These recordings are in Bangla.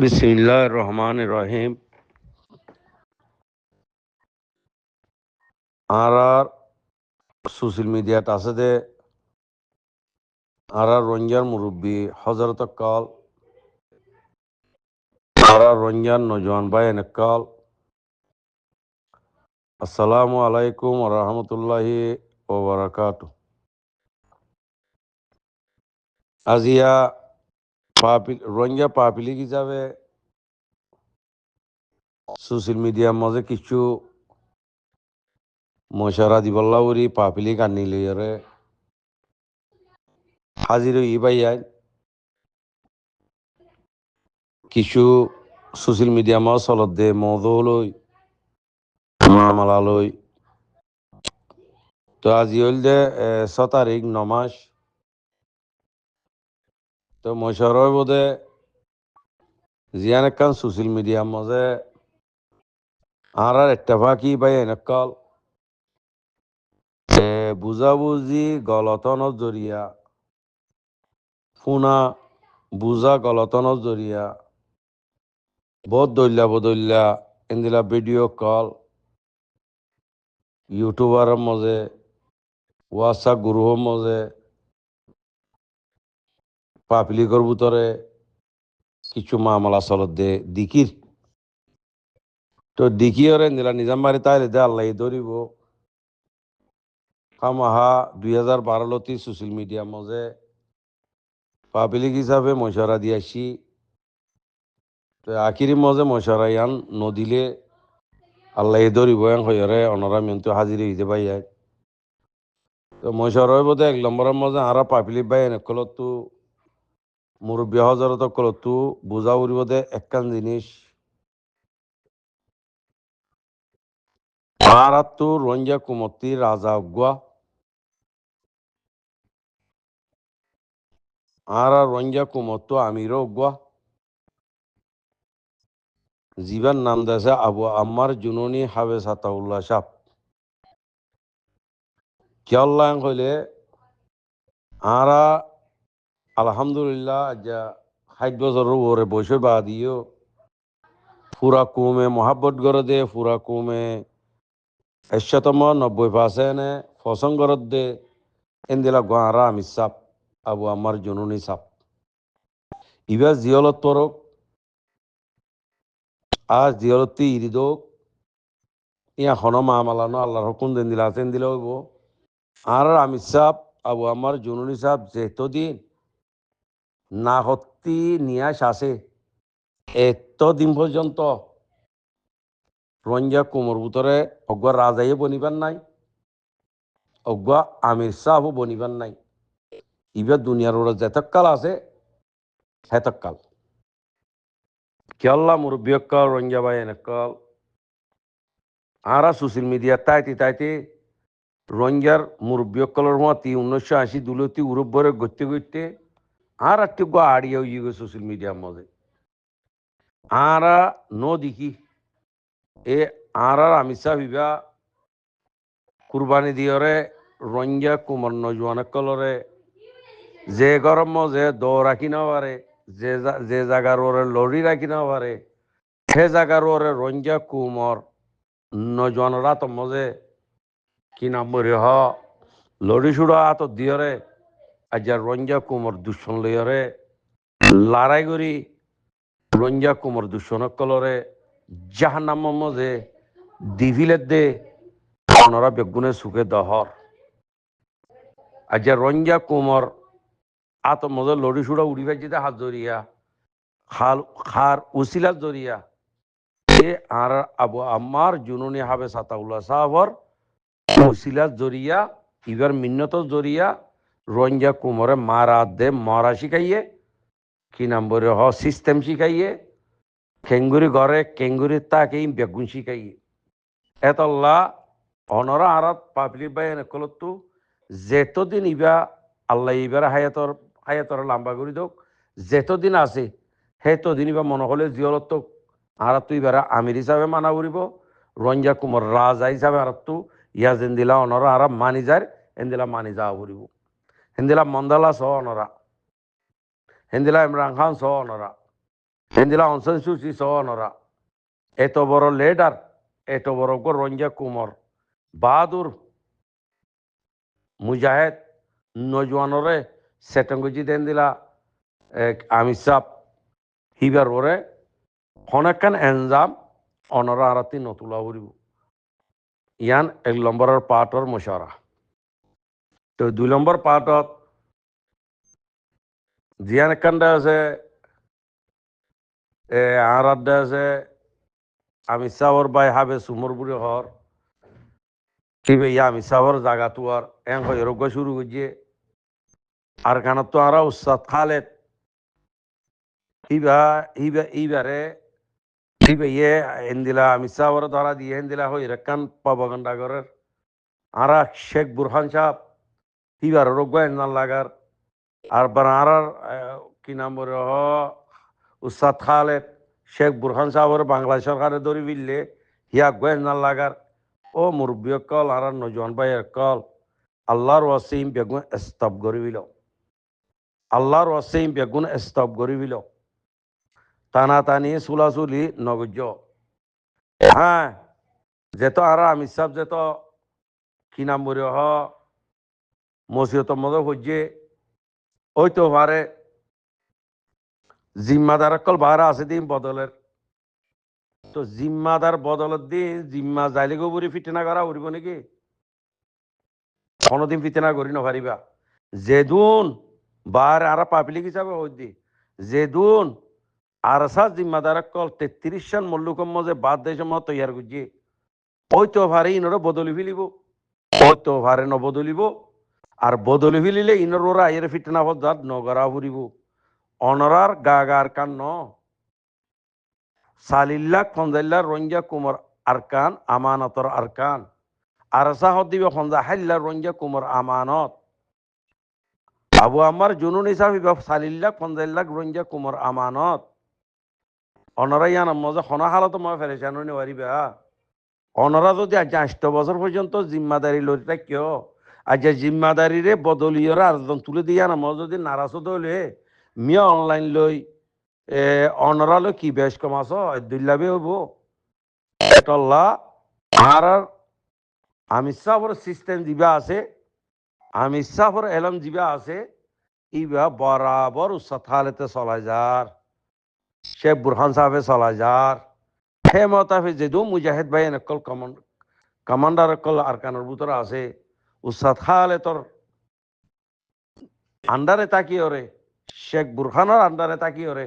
বিসমিল্লাহির রহমানির রহিম। আর সোশ্যাল মিডিয়াত আছে দে রঞ্জার মুরব্বী হজরত কাল রঞ্জান নজওয়ান ভাই কাল আসসালামু আলাইকুম রহমতুল্লাহি ওবারাকাতু। আজিয়া রঞ্জা পাপিলিক হিসাবে সোশ্যাল মিডিয়ার মাঝে কিছু মশারা দিবল্লা উরি পাপিলিক আনিলে হাজির ই ভাইয়াই কিছু সোশ্যাল মিডিয়া মাঝে চলত দে মদলই মামালালই। তো আজি হইল যে 6 তারিখ নমাস। তো মশারয় বোধে জিয়ান একখান সোশ্যাল মিডিয়ার মাঝে আর এত্তেফাকি ভাই এনেকাল বুঝাবুঝি গলতনের জরিয়া ফুনা বুঝা গলতনের জরিয়া বদল্লা এন্দিলা ভিডিও কল ইউটিউবারের মজে হোয়াটসঅ্যাপ গ্রুপের মজে পাবলিকর ভিতরে কিছু মামলা চলত দে দিকির। তো দিকিওরে এন্দিলা নিজাম বাড়ি তাইলে দে আল্লাহ ধরিব কামাহা 2012 সোশ্যাল মিডিয়ার মজে পাবলিক হিসাবে মশারা দিয়াছি। তো আখিরি মজে মশারা ইয়ান নদিলে আল্লাহ ধরিব হইরে অনরা মিন্তু হাজির হইতে পাই। তো মশারয় বোধে 1 নম্বরের মজে আরা পাবলিক ভাই কলতো মুরব্বী হজরত কলতো বুঝা উড়ি বোধে একখান জিনিস আর তো রঞ্জা কুমতি রাজা উগুয়া আর রঞ্জা কুমতো আমির উগুয়া জীবন নাম দেশে আবু আম্মার জুননি হাবেস আতাউল্লাহ সাহ কিয়াল্লাহ হইলে আরা আলহামদুলিল্লাহ যা 60 বছরের ওরে বসে বা দিও পুরা কুমে মহাব্বত করে দে পুরা কুমে 90% ফসং করে দে এন্দিলা গোয়ারা আমি সাপ আবু আম্মার জুনুনি সাপ ইবা জিয়লত পরক আজ জিয়লতি ইরিদোক ইয়া হন মামালানো আল্লাহর হুকুম দেন দিলা আছেন দিলে হইব। আর আমি সাপ আবু আম্মার জুনুনি সাপ যেতদিন না হত্তি নিয়াস আছে এতদিন পর্যন্ত রঞ্জা কোমর ভিতরে অজ্ঞা রাজাইয়ে বনিবার নাই, অজ্ঞা আমির সাহও বনিবার নাই। ইবা দুনিয়ার ওরা যেতকাল আছে হেতকাল কেল্লা মুরব্বিয়কাল রঞ্জা ভাই এনেকাল আরা সোশ্যাল মিডিয়া তাইতে রঞ্জার মুরব্বিয়কালের মতি 1980 দুলতি উরব্বরে গড়তে আর একটু আড়িয়ে হয়ে সোশ্যাল মিডিয়ার মধ্যে আরা দেখি এ আর আমি সাহিবা কুরবানি দিয়রে রঞ্জা কুমার নজওয়ান কলরে যে গরম মজে দৌ রাখি না পারে যে জায়গার ওরে লড়ি রাখি না পারে সে জায়গার ওরে রঞ্জা কুমর নজওয়ানরা তো মজে কি নাম বলে লড়ি সুড়া তো দিয়রে আজ রঞ্জা কুমর দুশ্মন লইয়রে লড়াই করি রঞ্জা কুমর দুশ্মন কলরে জাহান্নাম মজে দিভিলের দে ওনারা বেগুনে সুখে দহর আজ রঞ্জা কুমর আত মজা লড়ি সুড়া উড়ি ভাইতে হাত জড়িয়া খার উসিলার জড়িয়া এ আর আবু আম্মার জুনুনি হাবে সাতাউল্লাহ সাহাবর উসিলার জড়িয়া ইবার মিন্নত জড়িয়া রঞ্জা কুমরে মারা দে মরা শিখাইয়ে কি নাম বলে সিস্টেম শিখাইয়ে কেঙ্গুরি ঘরে কেঙ্গুরি তাকে বেগুন শিখাইয়ে এতল্লা অনরা আরাত পাবলিক বাই কলতো যেতদিন ইবা আল্লাহ ইবার হায়াতর লাম্বা করে দোক যেতদিন আছে সেতদিন ইবা মনে হলে জিয়লত আর তো এবার আমির হিসাবে মানা করিব রঞ্জা কুমার রাজা হিসাবে আর তো ইয়াজেন দিলা অনরা আর মানি যায় এন্দিলা মানি যাওয়া করিব হেন্দিলা মন্দালা সহ অনরা হেন্দিলা ইমরান খান সহ অনরা হেন্দিলা অনসন সুচি সনরা এত বড় লিডার এত বড় রঞ্জা কুমার বাহাদুর মুজাহিদ নজওয়ানরে সেটঙ্গুজি দেন দিলা আমির সাহ হিবার ওরে হনেকান এনজাম অনরা আরাতি নতুলা উড়িব ইয়ান 1 নম্বরের পার্টর মশারা তো 2 নম্বর পার্টত জিয়ান কান্ডা আছে আরাড্ডা আছে আমির সাহর বাই হাবে সুমরপুরে হর কিবে ইয়া আমির সাহর জায়গা তুয়ার এং হয় রোগ শুরু করছে আর কানত তো আরা উস্তাদ খালেদ এইবারে ইয়ে এন্দিলা আমির সাহর ধরা দিয়ে এন্দিলা হই রেখান পাবগন্ডা ঘরের আরা শেখ বুরহান সাহেব এইবার রোগ এন্দান লাগার আর আর কি নাম বলে উস্তাদ খালেদ শেখ বুরহান সাহেবের বাংলা সরকারের দড়ি বিললে হিয়া গোয়েন্দান লাগার ও মুরব্বী কল আর নজওয়ান ভাইয়ের কল আল্লাহর ওয়াসিম বেগুন স্তব গরিবিল আল্লাহর ওয়াসিম বেগুন স্তব গরিবিল টানা টানি চুলাচুলি নগজ হ্যাঁ যেত আর আমির সাহেব যেত কি নাম বলে মসজিদর মধ্যে হচ্ছে ওই তো পারে জিম্মাদার কল বাহারা আছে দিন বদলের তো জিম্মাদার বদলের দিন জিম্মা যাইলে গোবরি ফিটেনা করা উড়িব নাকি কোনোদিন ফিটেনা করি না পারিবা যেদুন বার আর পাবলিক হিসাবে ওই দি যেদুন আর জিম্মাদার কল 33 সন মল্লুকম মজে বাদ দেশ মত তৈয়ার করছি ওই তো ভারে ইনর বদলি ফেলিব ওই তো ভারে নবদলিব আর বদলি ফেলিলে ইনর ওরা এর ফিটেনা পদাত নগরা ফুরিব অনরার গাগার কান্ন সালিল্লাহ খঞ্জাল্লাহ রঞ্জা কুমার আরকান আমানতর আরকান আরসা হদিবে খঞ্জা হাল্লা রঞ্জা কুমার আমানত আবু আমার জুনুন হিসাবে সালিল্লাহ খঞ্জাল্লাহ রঞ্জা কুমার আমানত অনরা ইয়ান মজা খনা হালত মই ফেরেছান নেওয়ারিবা অনরা যদি আজ 8 বছর পর্যন্ত জিম্মাদারি লইটা কিয় আজ জিম্মাদারিরে বদলিয়রা আর্জন তুলে দিয়া না মজ যদি নারাজ হলে মিয়া অনলাইন লই অনরালো কি বেশ কম আস দুল্লাভে হইব এটল্লা আর আমির সাহর সিস্টেম দিবা আছে আমির সাহর এলম দিবা আছে ইবা বরাবর উসাথালেতে চলা যার শেখ বুরহান সাহেবে চলা যার হে মতাফে যেদু মুজাহিদ ভাই নকল কমান্ডার কল আরকানের ভিতরে আছে উসাদ খালেতর আন্ডারে তাকি ওরে শেখ বুরহানের আন্ডারে তাকি ওরে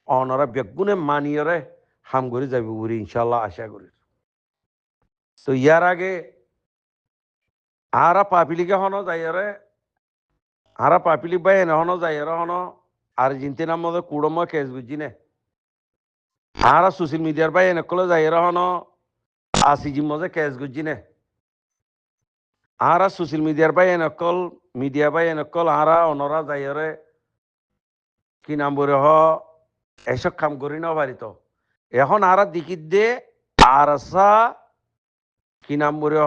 অনরা বেগুনে মানিয়রে হাম করে যাবে উড়ি ইনশাল্লাহ আশা করি তো ইয়ার আগে আরা পাপিলিকে হনো যাইরে আরা পাপিলি বাই এনে হনো যাইরে হনো আর্জেন্টিনার মধ্যে কুড়ম কেস বুঝছি নে আরা সোশ্যাল মিডিয়ার বাই এনে কলে যাইরে হনো আসিজির মধ্যে কেস বুঝছি নে আরা সোশ্যাল মিডিয়ার বাই এনে কল মিডিয়া বাই এনে কল আরা অনরা যাইরে কি নাম বলে এসব কাম করি না পারিত এখন আরা দিকিত দে আরসা কি নাম বলে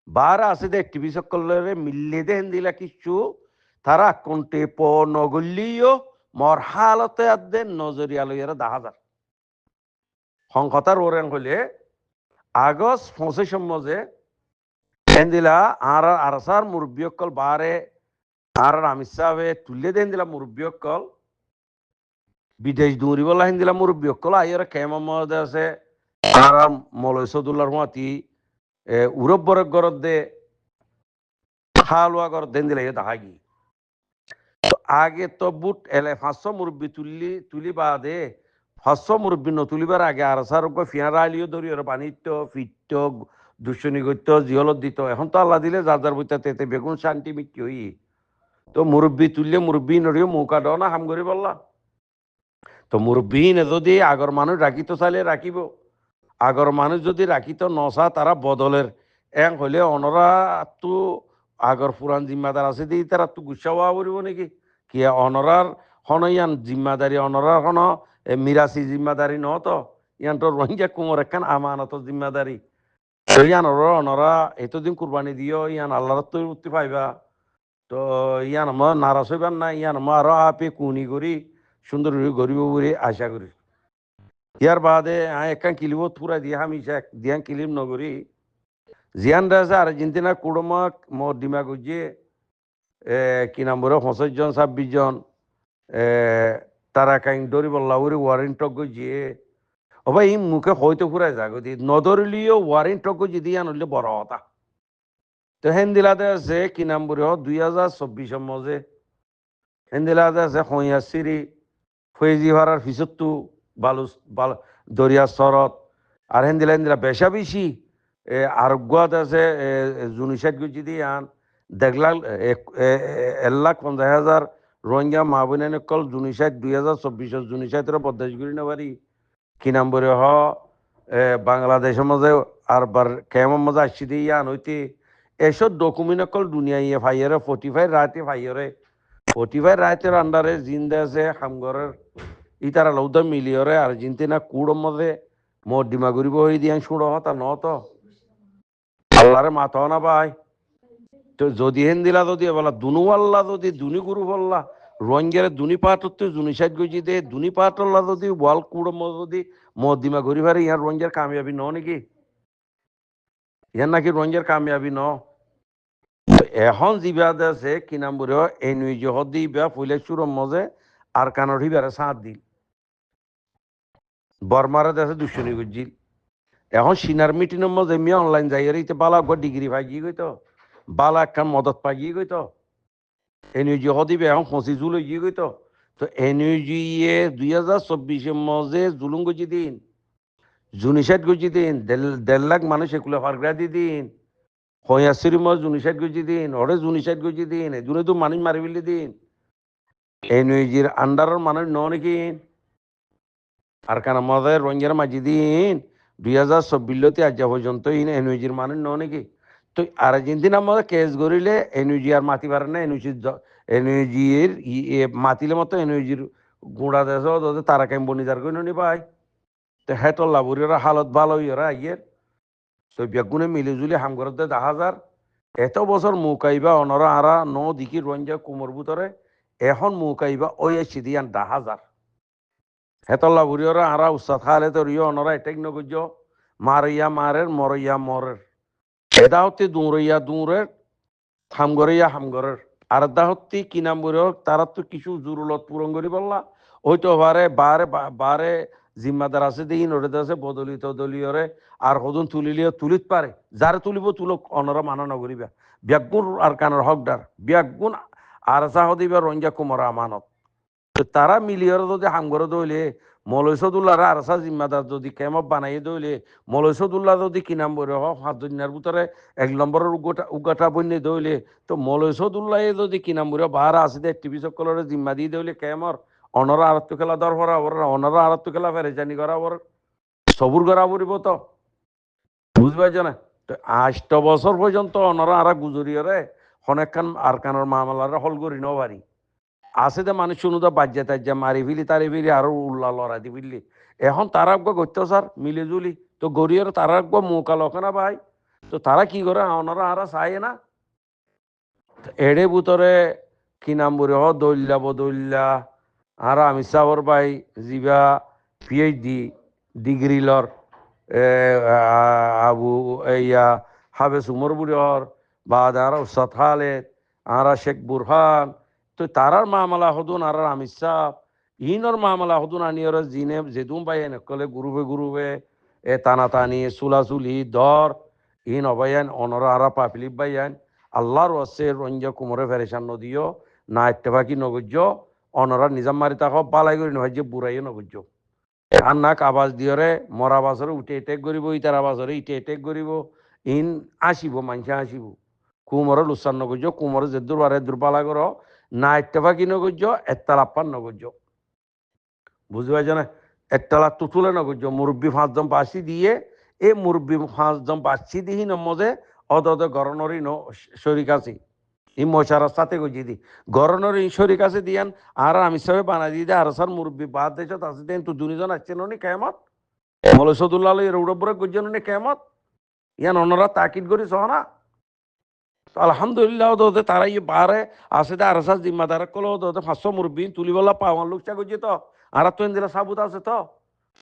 বার আছে দে টিভি সকলের মিললে দেন দিলা কিছু তারা কোনটে প নগল্লিও মর হালতে আদে নজরিয়া লইয়ারা 10,000 সংকতার ওরেন হলে আগস্ট 25 মজে দেন দিলা আর আরসার মুরব্বী অকল বারে আর আমির সাহেবে তুলে দেন দিলা মুরব্বী অকল বিদেশ দৌড়ি বলা হেন দিলা মুরব্বী অকল আইয়ার কেমন মধ্যে আছে আর মলয় সদুল্লার মাতি উরব বরক গরত দে খালুয়া গরত দেন দিলা দেখা গি তো আগে তো বুট এলে 500 মুরব্বী তুলি বাদে 500 মুরব্বী নতুলিবার আগে আর সার ফিয়ারা আলিও ধরি ওর পানিত ফিট দুশ্মনী করত জিহলত দিত এখন তো আল্লাহ দিলে যার যার বইতে এতে বেগুন শান্তি মিট্টি হই তো মুরব্বী তুললে মুরব্বী নড়িও মৌকা দাও না হাম করে বললা তো মুরব্বী যদি আগর মানুষ রাখিত চাইলে রাখিব আগর মানুষ যদি রাখিত নচা তারা বদলের এং হলে অনরা তো আগর পুরান জিম্মাদার আছে দি তারা তো গুসা হওয়া পড়ব নাকি কি অনরার হন ইয়ান জিম্মাদারি অনরার হন মিরাসি জিম্মাদারি ন তো ইয়ান তো রোহিঙ্গা কুমোর একখান আমানত জিম্মাদারি ইয়ান অনরা এতদিন কুরবানি দিও ইয়ান আল্লাহর তো উঠতে পাইবা তো ইয়ান নারাজ হইবার না ইয়ান আরো আপে কুনি করি সুন্দর গরিব বলে আশা করি ইয়ার বাদে একান কিলিব পুরা দিয়ে আমি দিয়ান কিলিম নগরী জিয়ান রাজা আর্জেন্টিনা কুড়মাক মোর দিমাগ যে কি নাম বলে 25 জন 26 জন তারা কাইন দরি বললা ওরে ওয়ারেন্ট গিয়ে অবা এই মুখে হয়তো ফুরাই জাগতি নদরলিও ওয়ারেন্ট যদি আনলে বড় কথা তো হেন্দিলাতে আছে কি নাম বলে 2024 মজে হেন্দিলাতে আছে হইয়াছিরি ফয়েজি ভাড়ার ফিসত্তু বালু দরিয়া শরৎ আর হেন্দিলা হেন্দিলা বেশা বেশি আরোগ্যত আছে জুনিসাইট গুজি দিয়ে আন দেখলাম 1,50,000 রোহিঙ্গা মা বোনের কল জুনিসাইট 2024 জুনিসাইটের পদ্মাশ গুলি নেবারি কি নাম বলে বাংলাদেশের মাঝে আর বার কেমন মাঝে আসছি দিয়ে আন হইতে এসব ডকুমেন্ট কল দুনিয়া ইয়ে ফাইয়ারে 45 রাতে ফাইয়ারে 45 রাতের আন্ডারে জিন্দা আছে হামগরের ইতারা লৌদা মিলিয়রে আর্জেন্টিনা কুড়োর মধ্যে মোর ডিমা ঘুরিব হয়ে দিয়ে শুড়ো হতা নত আল্লাহরে মাথাও না পাই তো যদি হেন দিলা যদি বলা দুনু আল্লাহ যদি দুনি গুরু বললা রোহিঙ্গারে দুনি পাটতে দুনি সাইড গজি দে দুনি পাটল্লা যদি ওয়াল কুড়োর মধ্যে যদি মোর ডিমা ঘুরি পারে ইয়ার রোহিঙ্গার কামিয়াবি ন নাকি ইয়ার নাকি রোহিঙ্গার কামিয়াবি ন এখন জিবাদ আছে কি নাম বলে এনুই জহদ দিবা ফুলে চুরম মজে আর কানর হিবারে সাঁত দিল বর্মারে দেশে দুশনি গুজিল এখন সিনার মিটিংয়ের মধ্যে মিয়া অনলাইন যাই ইতে বালা ডিগ্রি পাই গিয়ে গইতো বালা একখান মদত পাই গিয়ে গইতো এনুজি হদিবে এখন 25 জুলাই গিয়ে গইতো তো এনুজি 2024 মধ্যে জুলুম গজি দিন জুনিসাইট গজি দিন 1.5 লাখ মানুষ এগুলো ফারগ্রা দি দিন হয়াশির মজ জুনিসাইট গজি দিন ওরে জুনিসাইট গজি দিন এজুনে তো মানুষ মারি ফেলি দিন এনুজির আন্ডারের মানুষ ন নাকি আর কান আমাদের রোহিঙ্গার মাঝি দিন 2024 আজ পর্যন্ত এনইজির মানুষ ন নাকি তো আর্জেন্টিনার মধ্যে কেস গড়িলে এনইজি আর মাতি পারে না এনইজির মাতিলে মতো এনইজির গুঁড়া দেশ তারা কেম বনিদার করে নি পাই তো হেটল লাভুরিরা হালত ভালো ইয়েরা আইয়ের তো বেগুনে মিলিজুলি হামগরতে 10,000 এত বছর মুকাইবা অনরা আরা ন দিকি রোহিঙ্গা কুমোর ভিতরে এখন মুকাইবা ওই সিদিয়ান 10,000 হেতল্লা বুড়িওরা আরা উস্তাদ খালে তো রিও অনরা এটেক নগুজ মারিয়া মারের মরইয়া মরের এদা হতে দূরইয়া দূরের হামগরিয়া হামগরের আর দা হতে কি নাম বুড়িও তারা তো কিছু জরুরত পূরণ করি বললা ওই তো বারে বারে জিম্মাদার আছে দিন ওরে আছে বদলিত দলীয়রে আর হদুন তুলিলিও তুলিত পারে যারে তুলিব তুলক অনরা মানা নগরিবা ব্যাগুন আর কানের হকদার ব্যাগুন আর চাহ দিবা রঞ্জা কুমার আমানত তো তারা মিলিয়র যদি হামগরে দইলে মৌলসদুল্লাহ আরসা জিম্মাদার যদি কেমপ বানাই দইলে মৌলসদুল্লাহ যদি কি নাম বলে হোক 5 দিনের ভিতরে 1 নম্বরের উগাটা বন্যে দইলে তো মৌলসদুল্লাহ যদি কি নাম বলে বাহারা আসিদে টিভি সকলের জিম্মা দিয়ে দইলে কেমর অনরা আরত্ব খেলা দরফরা অনরা আরত্ব খেলা ফেরেজানি করা সবুর করা পড়িব তো বুঝতে পারছ না তো 8 বছর পর্যন্ত অনরা আরা গুজরিয়রে অনেকখান আর কানোর মামলারা হল করি ন পারি আছে যে মানুষ শুনুদা বাজ্যা তাজ্যা মারি ফিলি তারি ফিলি আরো উল্লা লড়াই দি ফিরলি এখন তারা গত্য স্যার মিলে জুলি তো গরিয়র তারা মৌকা লক্ষণা ভাই তো তারা কি করে ওনারা আরা চায় না এড়ে ভিতরে কি নাম বলে দৈল্যা বদৈল্যা আর আমি সাবর ভাই জিবা পিএইচডি ডিগ্রি লর আবু ইয়া হাবেস উমর বুড়িয়র বা যারা উস্তাদ খালেদ আরা শেখ বুরহান তো তারার মামলা হদুন আর আমির সাহ ইনর মামলা হদুন আনিয়র জিনে জেদুম ভাই নকলে গুরুবে টানাটানি চুলাচুলি দর ইন অবায়ান অনর আরা পাপিলিপ বাইয়ান আল্লাহর ওয়াসে রঞ্জা কুমরে ফেরেশান নদিও না ইত্তেফাকি নগজ্য অনরা নিজাম মারি তাক বালাই করি নহয় যে বুড়াইও নগজ্য আর নাক আবাজ দিয়রে মরা বাছরে উঠে এটেক করিব ইটার বাছরে ইটে এটেক করিব ইন আসিব মানুষে আসিব কুমরে লুচান নগজ্য কুমরে যে দুর্বারে দুর্বালা কর না ইত্তেফাকি নগজ্য এত্তাল আপ্পান নগজ্য বুঝতে পারছ না একতলা তুতুলে নগজ্য মুরব্বী 5 জন বাসি দিয়ে এই মুরব্বী 5 জন বাসি দিহি নমজে অদ গরনরি শরিক আছে এই মশারার সাথে গজি দি গরনরি শরিক আছে দিয়ান আর আমি সবে বানা দিয়ে আর সার মুরব্বী বাদ দেশ আছে দেন তো দুজন আসছে নি কেমত মলসদুল্লাহ রৌডবরে গজ্জন নি কেমত ইয়ান অনরা তাকিদ করি সহনা আলহামদুলিল্লাহ দোতে তারা ইয়ে বারে আছে দে আর সাস জিম্মাদার কলো দোতে 500 মুরব্বি তুলিবলা পাওয়ান লোক চাগুজি তো আর তো এন্দিলা সাবুত আছে তো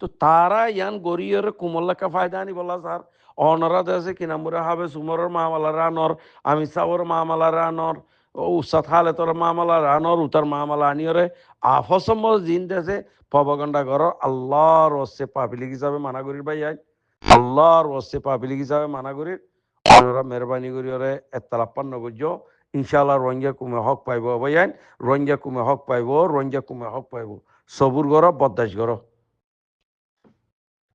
তো তারা ইয়ান গরিয়র কুমল্লাকা ফায়দা আনি বলা স্যার অনরা দেশে কিনামুরা হবে সুমরের মামালা রানর আমি সাবর মামালা রানর ও উসাদ হালেতর মামালা রানর উতার মামালা আনিয়রে আফসম জিন দেশে পবগন্ডা ঘর আল্লাহর ওসে পাবলিক হিসাবে মানা করির ভাই আল্লাহর ওসে পাবলিক হিসাবে মানা করির ওরা মেহরবানি করি ওরে এত্তালাপ্পান্ন করছো ইনশাআল্লাহ রোহিঙ্গা কুমে হক পাইব ভাইয়ান রোহিঙ্গা কুমে হক পাইব রোহিঙ্গা কুমে হক পাইব সবুর গর বদাস গর